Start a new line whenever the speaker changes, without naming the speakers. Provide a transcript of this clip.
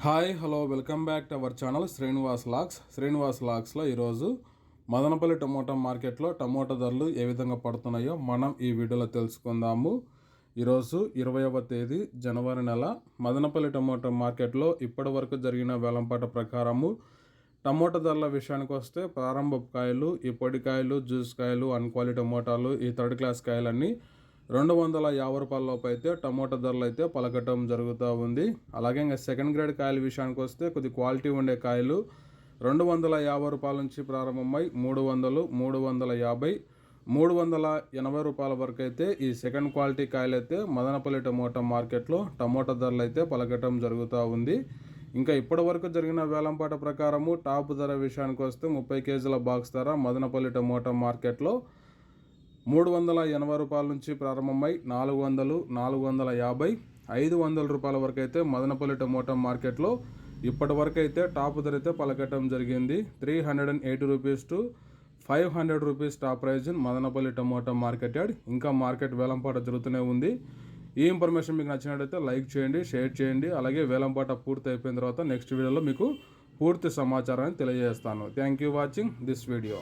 Hi hello welcome back to our channel Srinivas లాక్స్లో ఈరోజు Madanapalle tomato మార్కెట్లో టమోటా ధరలు ఏ విధంగా పడుతున్నాయో మనం ఈ వీడియోలో తెలుసుకుందాము. ఈరోజు 20వ తేదీ జనవరి నెల మదనపల్లి టమోటా మార్కెట్లో ఇప్పటి వరకు జరిగిన వేలంపాట ప్రకారము టమోటా ధరల విషయానికి వస్తే ప్రారంభ కాయలు, ఈ పొడి కాయలు, జ్యూస్ కాయలు, అన్క్వాలిటీ టమోటాలు, ఈ థర్డ్ క్లాస్ కాయలన్నీ 250 రూపాయలలోపు అయితే టమోటా ధరలు అయితే పలకటం జరుగుతూ ఉంది. అలాగే ఇంకా సెకండ్ గ్రేడ్ కాయల విషయానికి వస్తే కొద్ది క్వాలిటీ ఉండే కాయలు 250 రూపాయల నుంచి ప్రారంభమై 300, 350, 380 రూపాయల వరకు అయితే ఈ సెకండ్ క్వాలిటీ కాయలు అయితే మదనపల్లి టమోటా మార్కెట్లో టమోటా ధరలు అయితే పలకటం జరుగుతూ ఉంది. ఇంకా ఇప్పటి వరకు జరిగిన వేలంపాట ప్రకారము టాప్ ధర విషయానికి వస్తే 30 కేజీల బాక్స్ ధర మదనపల్లి టమోటా మార్కెట్లో 380 రూపాయల నుంచి ప్రారంభమై 400, 450, 500 రూపాయల వరకు అయితే మదనపల్లి టమోటా మార్కెట్లో ఇప్పటి వరకు అయితే టాప్ ధర అయితే పలకటం జరిగింది. 380 rupees to 500 rupees top prize Madanapalle tomato market yard. ఇంకా మార్కెట్ వేలంపాట జరుగుతూనే ఉంది. ఈ ఇన్ఫర్మేషన్ మీకు నచ్చినట్లయితే లైక్ చేయండి, షేర్ చేయండి. అలాగే వేలంపాట పూర్తి అయిపోయిన తర్వాత నెక్స్ట్ వీడియోలో మీకు పూర్తి సమాచారాన్ని తెలియజేస్తాను. Thank you watching this video.